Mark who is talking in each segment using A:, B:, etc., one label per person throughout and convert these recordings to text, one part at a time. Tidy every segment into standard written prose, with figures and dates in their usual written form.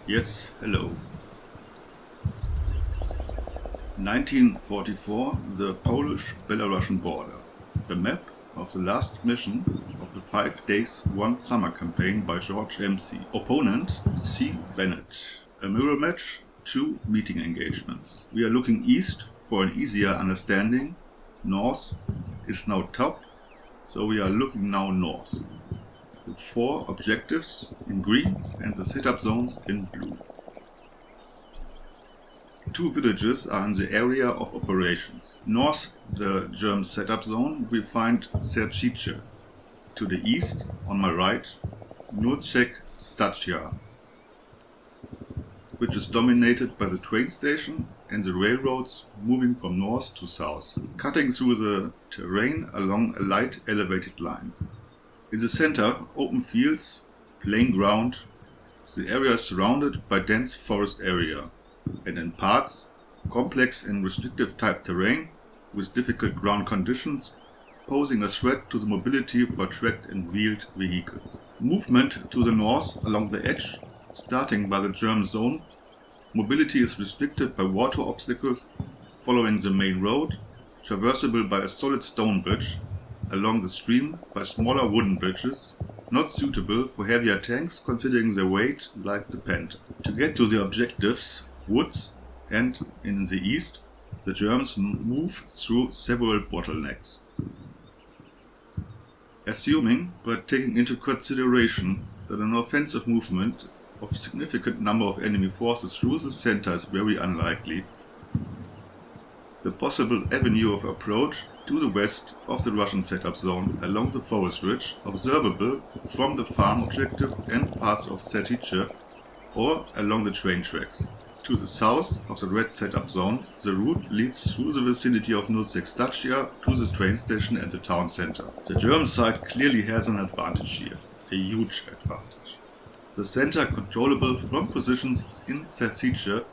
A: Yes, hello. 1944, the Polish-Belarusian border. The map of the last mission of the 5 days one summer campaign by George M.C. Opponent C. Bennett. A mirror match, 2 meeting engagements. We are looking east for an easier understanding. North is now top, so we are looking now north. The 4 objectives in green and the setup zones in blue. 2 villages are in the area of operations. North the German setup zone we find Nurzec-Stacja. To the east, on my right, Nurzec-Stacja, which is dominated by the train station and the railroads moving from north to south, cutting through the terrain along a light elevated line. In the center, open fields, plain ground. The area is surrounded by dense forest area, and in parts, complex and restrictive type terrain with difficult ground conditions, posing a threat to the mobility for tracked and wheeled vehicles. Movement to the north along the edge, starting by the German zone, mobility is restricted by water obstacles following the main road, traversable by a solid stone bridge, along the stream by smaller wooden bridges, not suitable for heavier tanks considering their weight like the Panther. To get to the objectives, woods, and in the east, the Germans move through several bottlenecks. Assuming, but taking into consideration, that an offensive movement of a significant number of enemy forces through the center is very unlikely, the possible avenue of approach to the west of the Russian setup zone along the forest ridge, observable from the farm objective and parts of Stacija, or along the train tracks. To the south of the red setup zone, the route leads through the vicinity of Nurzec-Stacja to the train station and the town center. The German side clearly has an advantage here, a huge advantage. The center controllable from positions in Stacija,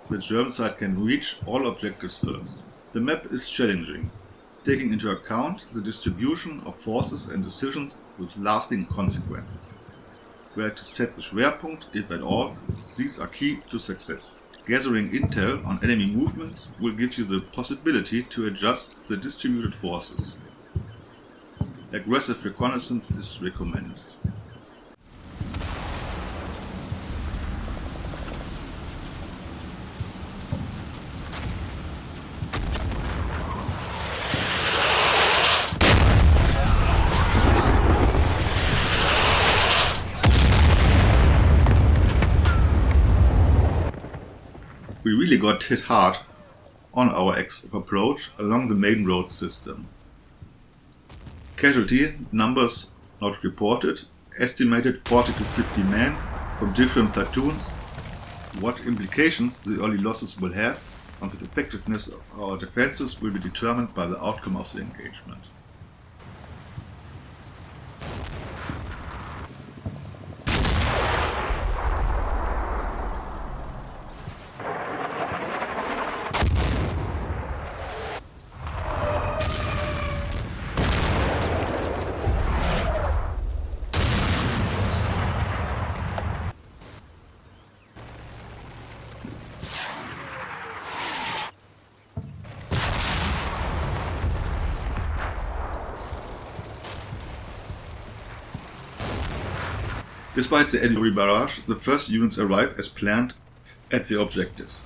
A: the German side can reach all objectives first. The map is challenging, taking into account the distribution of forces and decisions with lasting consequences. Where to set the Schwerpunkt, if at all, these are key to success. Gathering intel on enemy movements will give you the possibility to adjust the distributed forces. Aggressive reconnaissance is recommended. We really got hit hard on our approach along the main road system. Casualty numbers not reported, estimated 40 to 50 men from different platoons. What implications the early losses will have on the effectiveness of our defenses will be determined by the outcome of the engagement. Despite the enemy barrage, the first units arrive as planned at the objectives.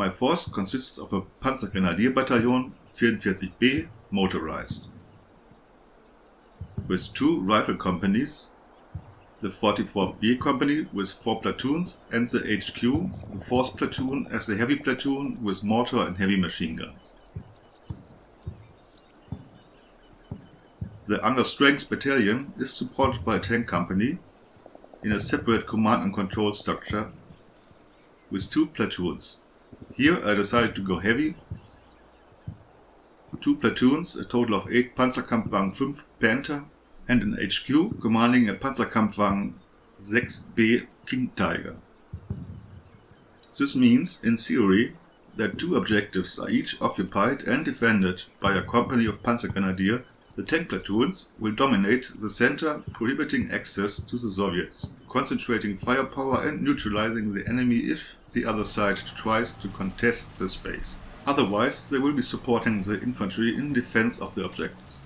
A: My force consists of a Panzergrenadier Battalion 44B motorized, with 2 rifle companies, the 44B company with 4 platoons and the HQ, the 4th platoon as the heavy platoon with mortar and heavy machine guns. The understrength battalion is supported by a tank company in a separate command and control structure with 2 platoons. Here I decided to go heavy. 2 platoons, a total of 8 Panzerkampfwagen 5 Panther and an HQ commanding a Panzerkampfwagen 6B King Tiger. This means, in theory, that 2 objectives are each occupied and defended by a company of Panzergrenadier. The tank platoons will dominate the center, prohibiting access to the Soviets, concentrating firepower and neutralizing the enemy if the other side tries to contest the space. Otherwise, they will be supporting the infantry in defense of the objectives.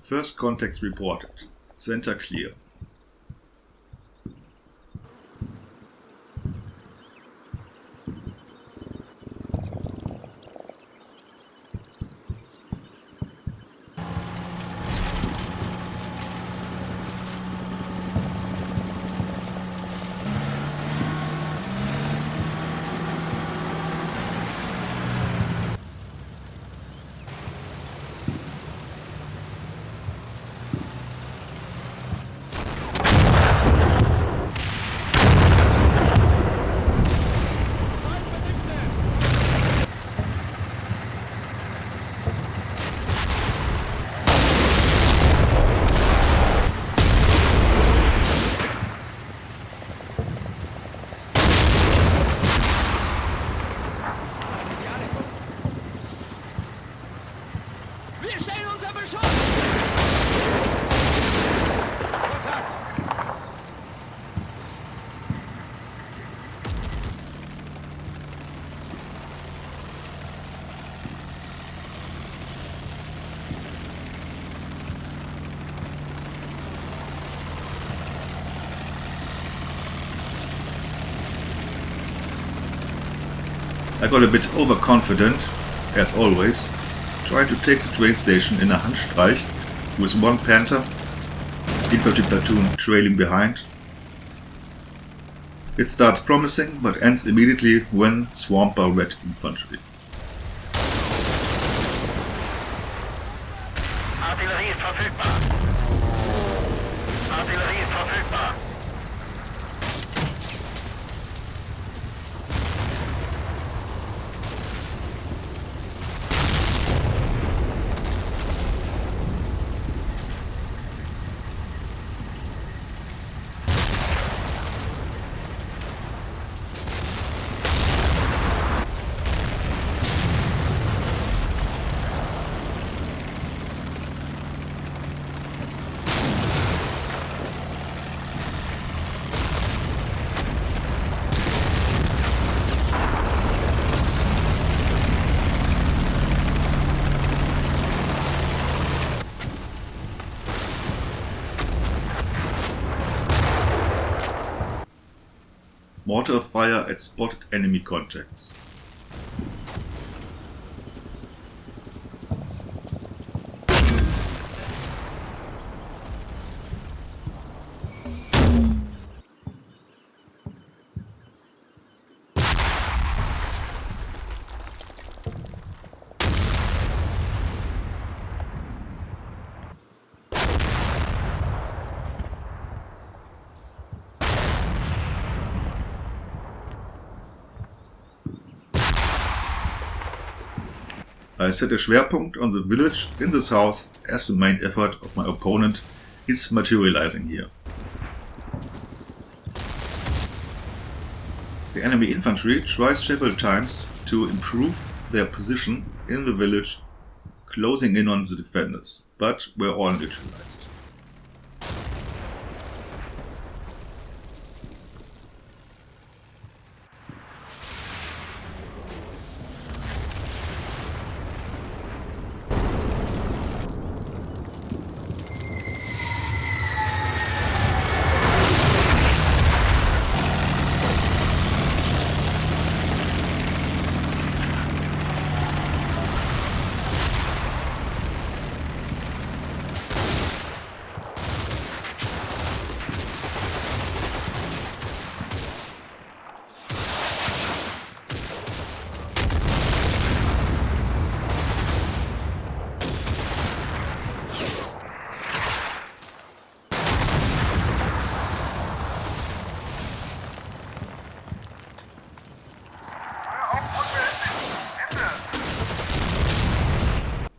A: First contacts reported. Center clear. I got a bit overconfident, as always, trying to take the train station in a Handstreich with 1 Panther, infantry platoon trailing behind. It starts promising but ends immediately when swamped by red infantry.
B: Artillerie ist verfügbar. Artillerie ist verfügbar.
A: Mortar fire at spotted enemy contacts. I set a Schwerpunkt on the village in the south as the main effort of my opponent is materializing here. The enemy infantry tries several times to improve their position in the village, closing in on the defenders, but were all neutralized.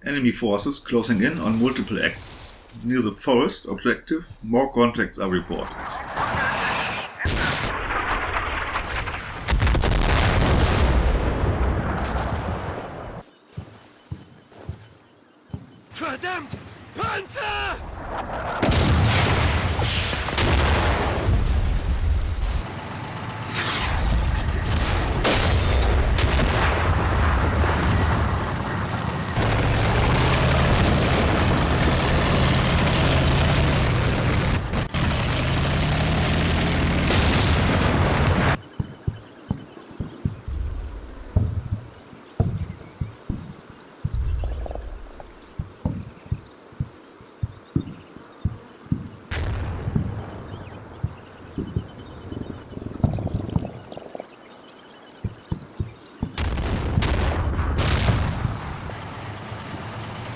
A: Enemy forces closing in on multiple axes. Near the forest objective, more contacts are reported.
C: Verdammt! Panzer!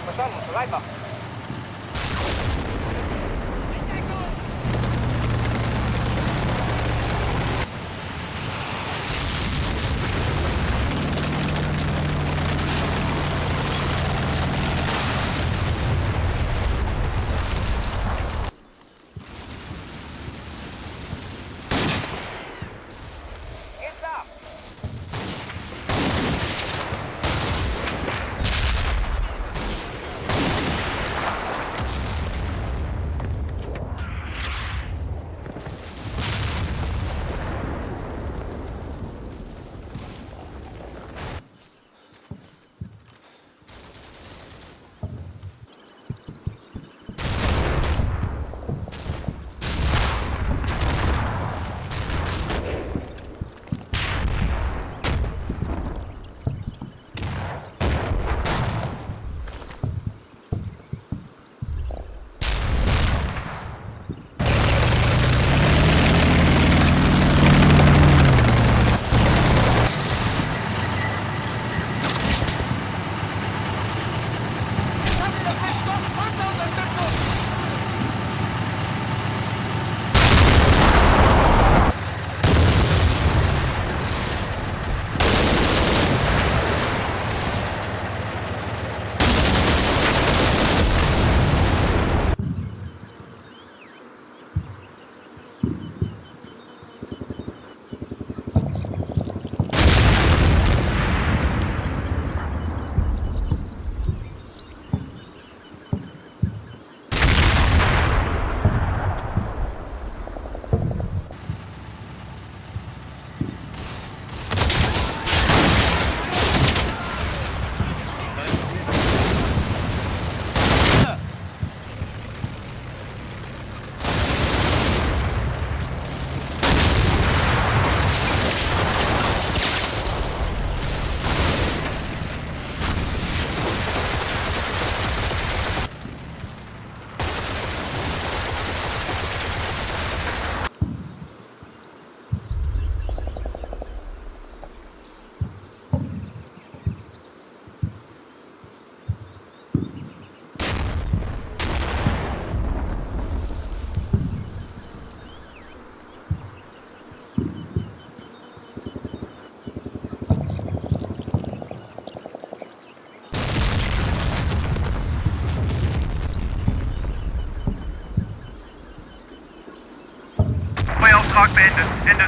B: Verstanden, bereit machen. Geht's ab!
D: Feuerauftrag beendet. Ende.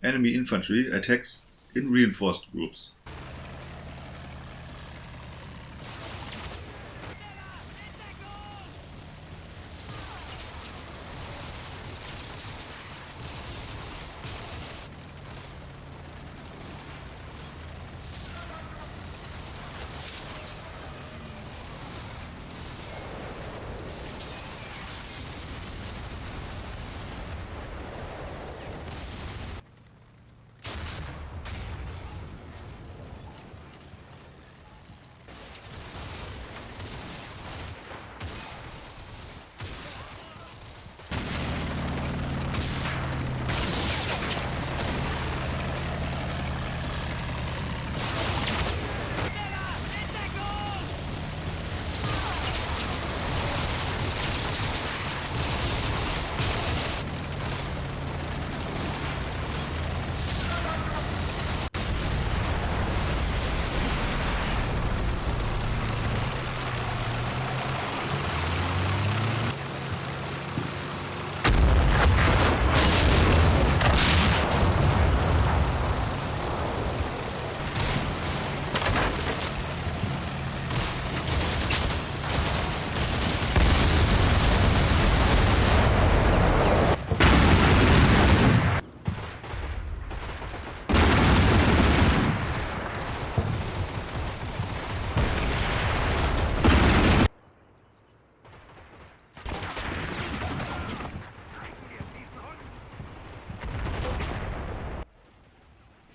A: enemy infantry attacks in reinforced groups.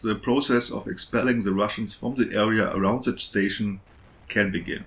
A: The process of expelling the Russians from the area around the station can begin.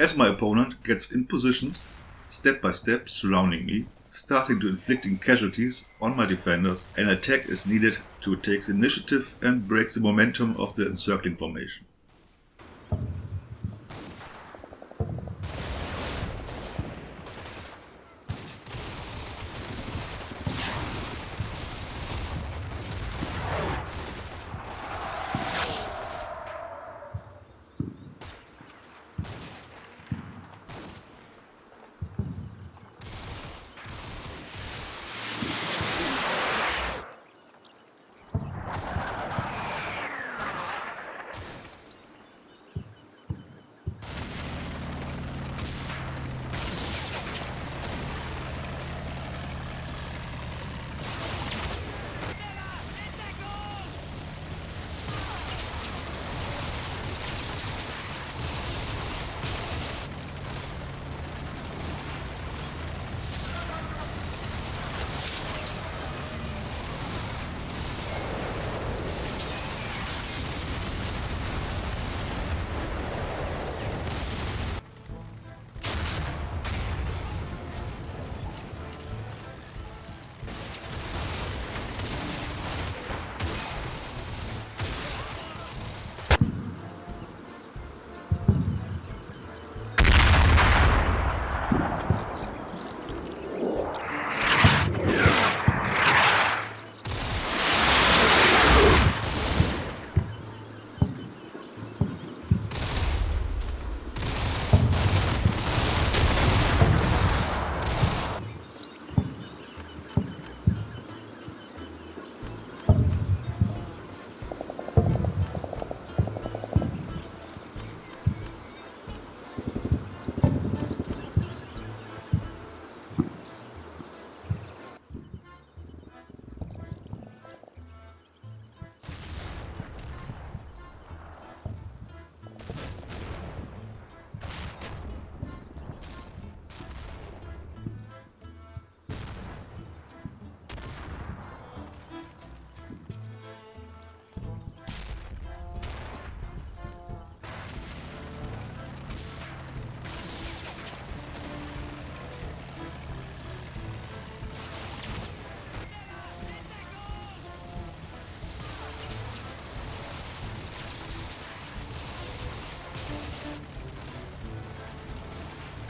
A: As my opponent gets in position, step by step surrounding me, starting to inflicting casualties on my defenders, an attack is needed to take the initiative and break the momentum of the encircling formation.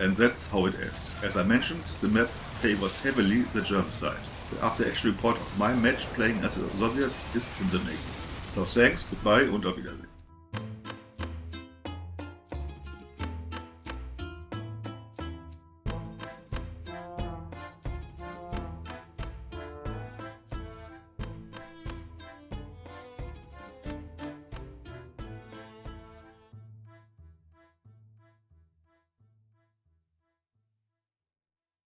A: And that's how it ends. As I mentioned, the map favors heavily the German side. The after-action report of my match playing as the Soviets is in the making. So thanks, goodbye und auf Wiedersehen.